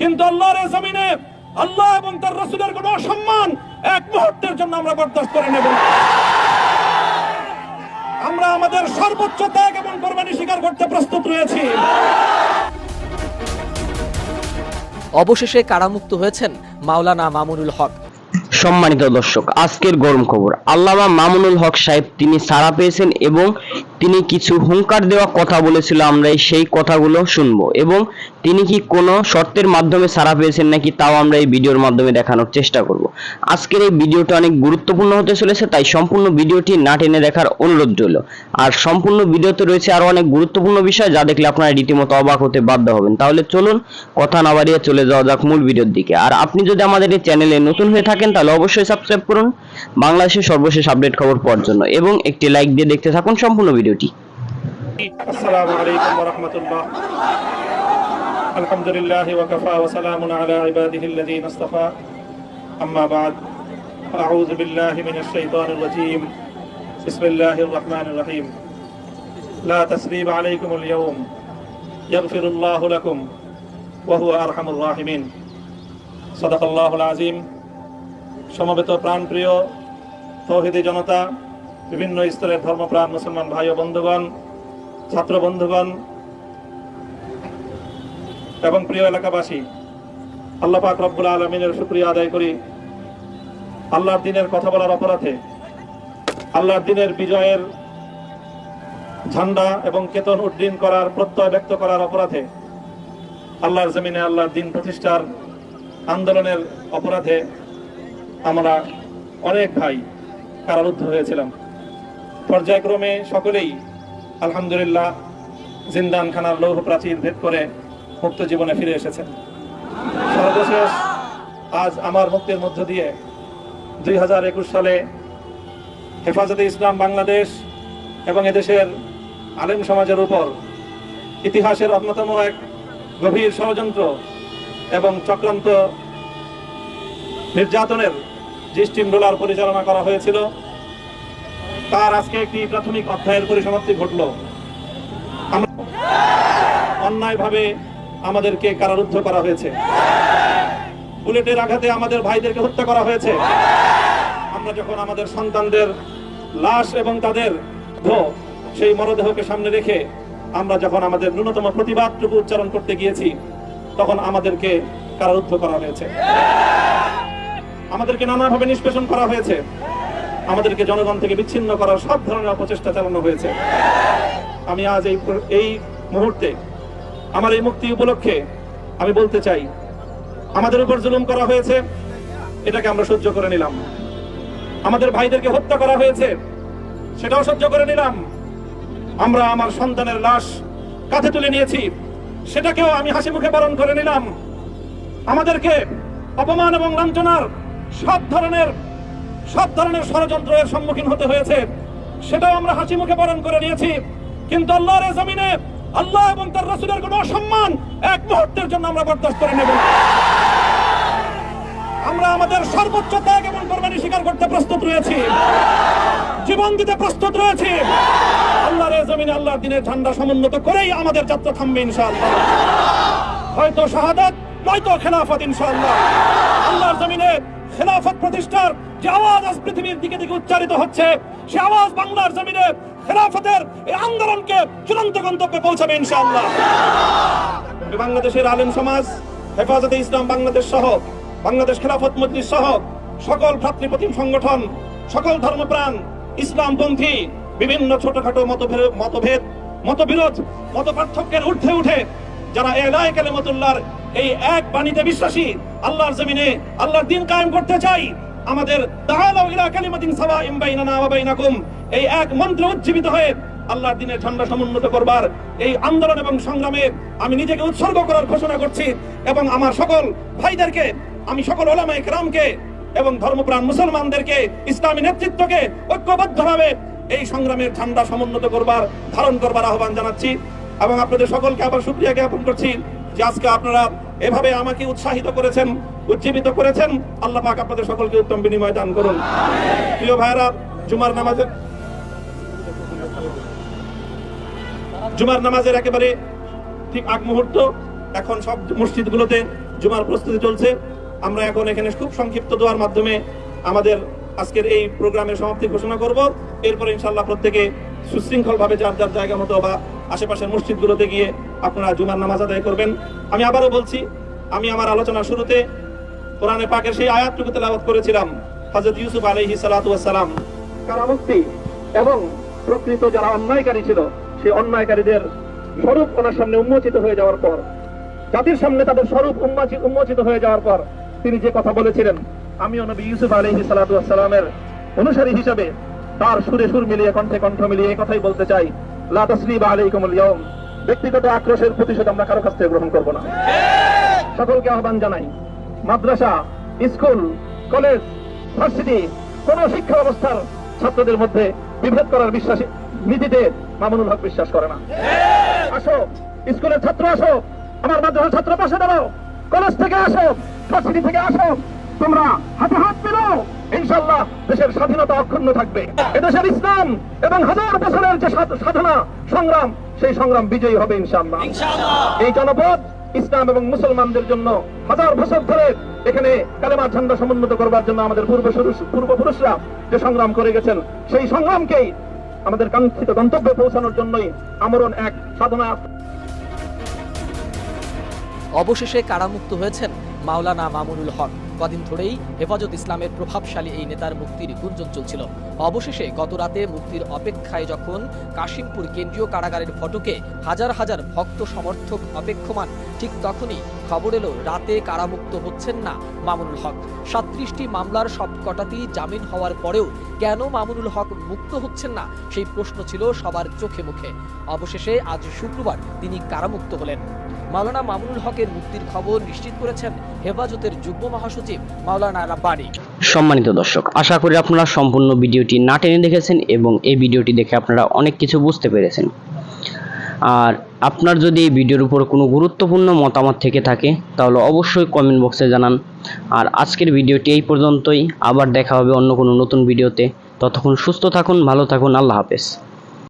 কিন্তু আল্লাহর এই জমিনে আল্লাহ এবং তার রাসূলের কোনো অসম্মান এক মুহূর্তের জন্য আমরা বরদাস্ত করে নেব না। আমরা আমাদের সর্বোচ্চ ত্যাগ এবং কোরবানি স্বীকার করতে প্রস্তুত রয়েছি। অবশেষে কারামুক্ত হয়েছেন মাওলানা মামুনুল হক। সম্মানিত দর্শক, আজকের গরম খবর, আল্লামা মামুনুল হক সাহেব তিনি ছাড়া পেয়েছেন এবং তিনি কিছু হুঙ্কার দেওয়া কথা বলেছিল, আমরা সেই কথাগুলো শুনবো এবং তিনি কি কোনো শর্তের মাধ্যমে ছাড়া পেয়েছেন নাকি তাও আমরা এই ভিডিওর মাধ্যমে দেখানোর চেষ্টা করব। আজকের এই ভিডিওটা অনেক গুরুত্বপূর্ণ হতে চলেছে, তাই সম্পূর্ণ ভিডিওটি না টেনে দেখার অনুরোধ রইল। আর সম্পূর্ণ ভিডিওতে রয়েছে আরো অনেক গুরুত্বপূর্ণ বিষয় যা দেখলে আপনারা রীতিমতো অবাক হতে বাধ্য হবেন। তাহলে চলুন কথা না বাড়িয়ে চলে যাওয়া যাক মূল ভিডিওর দিকে। আর আপনি যদি আমাদের এই চ্যানেলে নতুন হয়ে থাকেন তাহলে অবশ্যই সাবস্ক্রাইব করুন বাংলাদেশের সর্বশেষ আপডেট খবর পাওয়ার জন্য এবং একটি লাইক দিয়ে দেখতে থাকুন সম্পূর্ণ ভিডিওটি। আসসালামু আলাইকুম ওয়া রাহমাতুল্লাহ। আলহামদুলিল্লাহ ওয়া কাফা ওয়া সালামুন আলা ইবাদিহিল্লাযীনা ইসতাফা। আম্মা বা'দ। আউযু বিল্লাহি মিনাশ শাইতানির রাজীম। বিসমিল্লাহির রাহমানির রহিম। লা তাসরিবা আলাইকুমুল ইয়াওম। ইয়াগফিরুল্লাহু লাকুম ওয়া হুয়া আরহামুর রাহিমিন। সাদাকাল্লাহুল আযীম। সমবেত প্রাণপ্রিয় তৌহিদি জনতা, বিভিন্ন স্তরের ধর্মপ্রাণ মুসলমান ভাই ও বন্ধুগণ, ছাত্র বন্ধুগণ এবং প্রিয় এলাকাবাসী, আল্লাহ পাক রব্বুল আলামিনের শুকরিয়া আদায় করি। আল্লাহর দ্বীনের কথা বলার অপরাধে, আল্লাহর দ্বীনের বিজয়ের ঝান্ডা এবং কেতন উড্ডীন করার প্রত্যয় ব্যক্ত করার অপরাধে, আল্লাহর জমিনে আল্লাহর দ্বীন প্রতিষ্ঠার আন্দোলনের অপরাধে আমরা অনেক ভাই কারারুদ্ধ হয়েছিলাম। পর্যায়ক্রমে সকলেই আলহামদুলিল্লাহ জিন্দানখানার লৌহ প্রাচীর ভেদ করে মুক্ত জীবনে ফিরে এসেছেন। সর্বশেষ আজ আমার মুক্তির মধ্য দিয়ে 2021 সালে হেফাজতে ইসলাম বাংলাদেশ এবং এদেশের আলেম সমাজের উপর ইতিহাসের অন্যতম এক গভীর ষড়যন্ত্র এবং চক্রান্ত নির্যাতনের যে স্টিমরোলার পরিচালনা করা হয়েছিল তার আজকে একটি প্রাথমিক অধ্যায়ের পরিসমাপ্তি ঘটল। অন্যায়ভাবে আমাদেরকে কারারুদ্ধ করা হয়েছে, বুলেটের আঘাতে আমাদের ভাইদেরকে হত্যা করা হয়েছে। আমরা যখন আমাদের সন্তানদের লাশ এবং তাদের সেই মরদেহকে সামনে রেখে আমরা যখন আমাদের ন্যূনতম প্রতিবাদটুকু উচ্চারণ করতে গিয়েছি তখন আমাদেরকে কারারুদ্ধ করা হয়েছে, আমাদেরকে নানাভাবে নিষ্পেষণ করা হয়েছে, আমাদেরকে জনগণ থেকে বিচ্ছিন্ন করার সব ধরনের অপচেষ্টা চালানো হয়েছে। আমি আজ এই মুহূর্তে আমার এই মুক্তি উপলক্ষে আমি বলতে চাই, আমাদের উপর জুলুম করা হয়েছে, এটাকে আমরা সহ্য করে নিলাম। আমাদের ভাইদেরকে হত্যা করা হয়েছে, সেটাও সহ্য করে নিলাম। আমরা আমার সন্তানের লাশ কাঁধে তুলে নিয়েছি, সেটাকেও আমি হাসি মুখে বরণ করে নিলাম। আমাদেরকে অপমান এবং লাঞ্ছনার সব ধরনের ষড়যন্ত্রের সম্মুখীন হতে হয়েছে, সেটাও আমরা হাসি মুখে বরণ করে নিয়েছি। কিন্তু আল্লাহর এই জমিনে আল্লাহ এবং তার রাসূলের কোনো অসম্মান এক মুহূর্তের জন্য আমরা বরদাস্ত করে নেব না। আমরা আমাদের সর্বোচ্চ ত্যাগ এবং কোরবানি স্বীকার করতে প্রস্তুত রয়েছি, জীবন দিতে প্রস্তুত রয়েছি। আল্লাহর এই জমিনে আল্লাহর দ্বীনের ঝান্ডা সমুন্নত করেই আমাদের যাত্রা থামবে ইনশাআল্লাহ। হয়তো শাহাদাত নয়তো খেলাফত ইনশাআল্লাহ। আল্লাহর জমিনে খেলাফত প্রতিষ্ঠার যে আওয়াজ আজ পৃথিবীর দিকে দিকে উচ্চারিত হচ্ছে, সে আওয়াজ বাংলার জমিনে খেলাফতের এই আন্দোলনকে চূড়ান্ত গন্তব্যে পৌঁছাবে ইনশাআল্লাহ। বাংলাদেশের আলেম সমাজ, হেফাজতে ইসলাম বাংলাদেশ সহ বাংলাদেশ খেলাফত মজলিস সহ সকল ভ্রাতৃপ্রতিম সংগঠন, সকল ধর্মপ্রাণ, ইসলামপন্থী বিভিন্ন ছোটখাটো মতভেদ, মতবিরোধ, মত পার্থক্যের ঊর্ধ্বে উঠে যারা এলায়ে কালিমাতুল্লাহর এই এক বাণীতে বিশ্বাসী, আল্লাহর জমিনে আল্লাহর দ্বীন কায়েম করতে চাই, আমাদের তাআলাউ ইলা কালিমাতিন সাওয়াইন বাইনানা ওয়া বাইনাকুম এই এক মন্ত্রে উজ্জীবিত হয়ে আল্লাহর দ্বীনের ঝান্ডা সমুন্নত করবার এই আন্দোলন এবং সংগ্রামে আমি নিজেকে উৎসর্গ করার ঘোষণা করছি। এবং আমার সকল ভাইদেরকে, আমি সকল উলামায়ে কেরামকে এবং ধর্মপ্রাণ মুসলমানদেরকে, ইসলামী নেতৃত্বকে ঐক্যবদ্ধভাবে এই সংগ্রামের ঝান্ডা সমুন্নত করবার, ধারণ করবার আহ্বান জানাচ্ছি। এবং আপনাদের সকলকে আবার শুকরিয়া জ্ঞাপন করছি যে আজকে আপনারা এভাবে আমাকে উৎসাহিত করেছেন, উজ্জীবিত করেছেন। আল্লাহ পাক আপনাদের সকলকে উত্তম বিনিময় দান করুন। প্রিয় ভাইরা, জুমার নামাজের একেবারে ঠিক আগ মুহূর্ত। এখন সব মসজিদগুলোতে জুমার প্রস্তুতি চলছে। আমরা এখন এখানে খুব সংক্ষিপ্ত দোয়ার মাধ্যমে আমাদের আজকের এই প্রোগ্রামের সমাপ্তি ঘোষণা করব। এরপরে ইনশাআল্লাহ প্রত্যেকে সুশৃঙ্খলভাবে যার যার জায়গা মতো বা আশেপাশের মসজিদগুলোতে গিয়ে আপনারা জুমার নামাজ আদায় করবেন। আমি আবারও বলছি, আমি আমার আলোচনার শুরুতে কোরআনে পাকের সেই আয়াতটুকু তেলাওয়াত করেছিলাম, হযরত ইউসুফ আলাইহিস সালাতু ওয়াস সালাম কারামুক্তি এবং প্রকৃত যারা অন্যায়কারী ছিল সেই অন্যায়কারীদের স্বরূপ ওনার সামনে উন্মোচিত হয়ে যাওয়ার পর, জাতির সামনে তাদের স্বরূপ উন্মোচিত হয়ে যাওয়ার পর তিনি যে কথা বলেছিলেন, আমিও নবী ইউসুফ আলাইহিস সালাতু ওয়াস সালামের অনুসারী হিসেবে তার সুরে সুর মিলিয়ে কণ্ঠে কণ্ঠ মিলিয়ে এই কথাই বলতে চাই, লা তাসরিবা আলাইকুমুল ইয়াউম, ব্যক্তিগত আক্রোশের প্রতিশোধ আমরা কারো কাছ থেকে গ্রহণ করব না। সকলকে আহ্বান জানাই, মাদ্রাসা, স্কুল, কলেজ, ভার্সিটি কোন শিক্ষা ব্যবস্থার ছাত্রদের মধ্যে বিভেদ করার বিশ্বাসী নীতিতে মামুনুল হক বিশ্বাস করে না। আসো, স্কুলের ছাত্র আসো, আমার মাদ্রাসার ছাত্র পাশে দাঁড়াও, কলেজ থেকে আসো, ভার্সিটি থেকে আসো, তোমরা হাতে হাত মিলাও, ইনশাআল্লাহ দেশের স্বাধীনতা অক্ষুণ্ণ থাকবে। এদেশের ইসলাম এবং হাজার বছরের যে সাধনা সংগ্রাম, সেই সংগ্রাম বিজয়ী হবে ইনশাআল্লাহ। এই জনপদ ইসলাম এবং মুসলমানদের জন্য হাজার বছর ধরে এখানে কালেমার ঝান্ডা সমুন্নত করবার জন্য আমাদের পূর্বপুরুষরা যে সংগ্রাম করে গেছেন, সেই সংগ্রামকেই আমাদের কাঙ্ক্ষিত গন্তব্যে পৌঁছানোর জন্যই আমরণ এক সাধনা। অবশেষে কারামুক্ত হয়েছেন মাওলানা মামুনুল হক। কদিন ধরেই হেফাজত ইসলামের প্রভাবশালী এই নেতার মুক্তির গুঞ্জন চলছিল। অবশেষে গত রাতে মুক্তির অপেক্ষায় যখন কাশিমপুর কেন্দ্রীয় কারাগারের ফটকে হাজার হাজার ভক্ত সমর্থক অপেক্ষমান, ঠিক তখনই খবর এলো রাতে কারামুক্ত হচ্ছেন না মামুনুল হক। ৩৭টি মামলার সবকটাতেই জামিন হওয়ার পরেও কেন মামুনুল হক মুক্ত হচ্ছেন না, সেই প্রশ্ন ছিল সবার চোখে মুখে। অবশেষে আজ শুক্রবার তিনি কারামুক্ত হলেন। মাওলানা মামুনুল হকের মুক্তির খবর নিশ্চিত করেছেন হেফাজতের যুগ্ম মহাসচিব মাওলানা রাব্বানী। সম্মানিত দর্শক, আশা করি আপনারা সম্পূর্ণ ভিডিওটি না টেনে দেখেছেন এবং এই ভিডিওটি দেখে আপনারা অনেক কিছু বুঝতে পেরেছেন। আর আপনার যদি এই ভিডিওর উপর কোনো গুরুত্বপূর্ণ মতামত থেকে থাকে তাহলে অবশ্যই কমেন্ট বক্সে জানান। আর আজকের ভিডিওটি এই পর্যন্তই, আবার দেখা হবে অন্য কোনো নতুন ভিডিওতে। ততক্ষণ সুস্থ থাকুন, ভালো থাকুন, আল্লাহ হাফেজ।